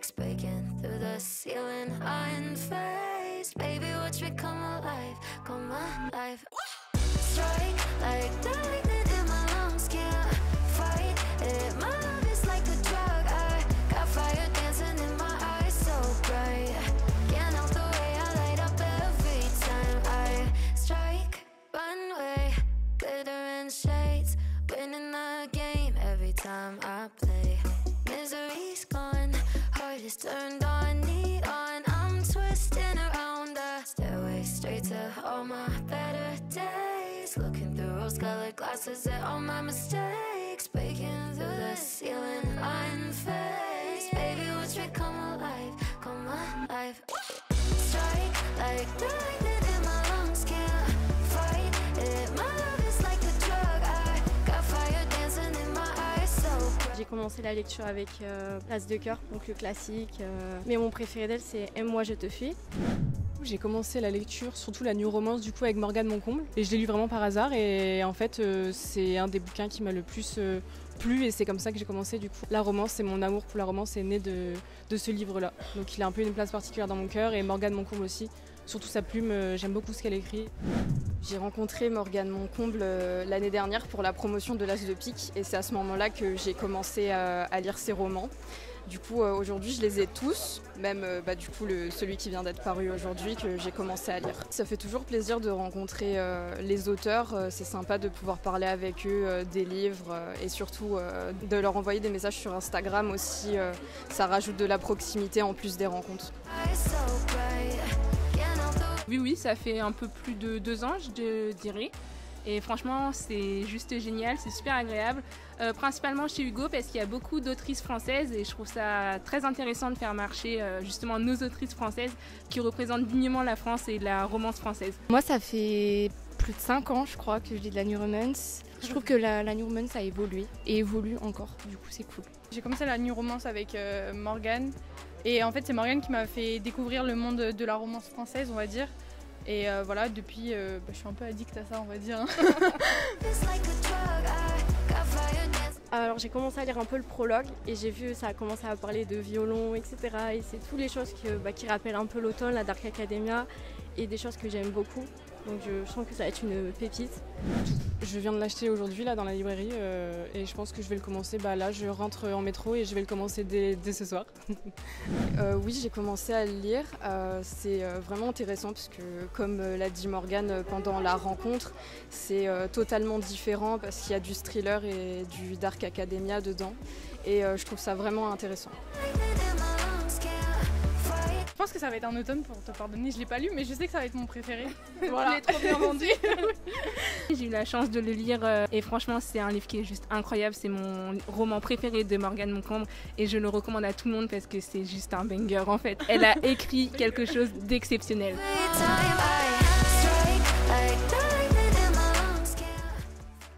mistakes, breaking through the ceiling, unfazed. Baby, watch me come alive, come alive. Strike like the lightning in my lungs, can't fight it. My love is like a drug, I got fire dancing in my eyes, so bright. Can't help the way I light up every time I strike. Runway, glitter and shades, winning the game every time I play. Misery's gone, heart is turned on, neon. I'm twisting around the stairway straight to all my better days. Looking through rose-colored glasses at all my mistakes, breaking through the ceiling, unfazed. Baby, watch me come alive, come alive. Strike like the lightning in my lungs, can't fight it. My love is like a drug, I got fire dancing in my eyes, so bright. J'ai commencé la lecture avec L'As de cœur, donc le classique. Mais mon préféré d'elle, c'est Aime-moi, je te fuis. J'ai commencé la lecture, surtout la new romance du coup avec Morgane Moncomble, et je l'ai lu vraiment par hasard, et en fait c'est un des bouquins qui m'a le plus plu, et c'est comme ça que j'ai commencé du coup. La romance, et mon amour pour la romance est né de ce livre-là, donc il a un peu une place particulière dans mon cœur, et Morgane Moncomble aussi, surtout sa plume, j'aime beaucoup ce qu'elle écrit. J'ai rencontré Morgane Moncomble l'année dernière pour la promotion de l'As de pique, et c'est à ce moment-là que j'ai commencé à lire ses romans. Du coup, aujourd'hui, je les ai tous, même du coup, celui qui vient d'être paru aujourd'hui, que j'ai commencé à lire. Ça fait toujours plaisir de rencontrer les auteurs, c'est sympa de pouvoir parler avec eux des livres et surtout de leur envoyer des messages sur Instagram aussi, ça rajoute de la proximité en plus des rencontres. Oui, ça fait un peu plus de 2 ans, je dirais. Et franchement, c'est juste génial, c'est super agréable. Principalement chez Hugo, parce qu'il y a beaucoup d'autrices françaises et je trouve ça très intéressant de faire marcher justement nos autrices françaises qui représentent dignement la France et la romance française. Moi, ça fait plus de 5 ans, je crois, que je lis de la new romance. Je trouve que la new romance a évolué et évolue encore, du coup c'est cool. J'ai commencé la new romance avec Morgane, et en fait c'est Morgane qui m'a fait découvrir le monde de la romance française, on va dire. Et voilà, depuis, je suis un peu addict à ça, on va dire. Alors j'ai commencé à lire un peu le prologue et j'ai vu ça a commencé à parler de violon, etc. Et c'est toutes les choses qui rappellent un peu l'automne, la Dark Academia, et des choses que j'aime beaucoup. Donc je sens que ça va être une pépite. Je viens de l'acheter aujourd'hui là dans la librairie et je pense que je vais le commencer, là je rentre en métro et je vais le commencer dès ce soir. Oui, j'ai commencé à le lire, c'est vraiment intéressant parce que comme l'a dit Morgane pendant la rencontre, c'est totalement différent parce qu'il y a du thriller et du Dark Academia dedans et je trouve ça vraiment intéressant. Je pense que ça va être un automne pour te pardonner, je l'ai pas lu mais je sais que ça va être mon préféré. Voilà. Il est trop bien vendu. J'ai eu la chance de le lire et franchement c'est un livre qui est juste incroyable, c'est mon roman préféré de Morgane Moncomble et je le recommande à tout le monde parce que c'est juste un banger en fait. Elle a écrit quelque chose d'exceptionnel.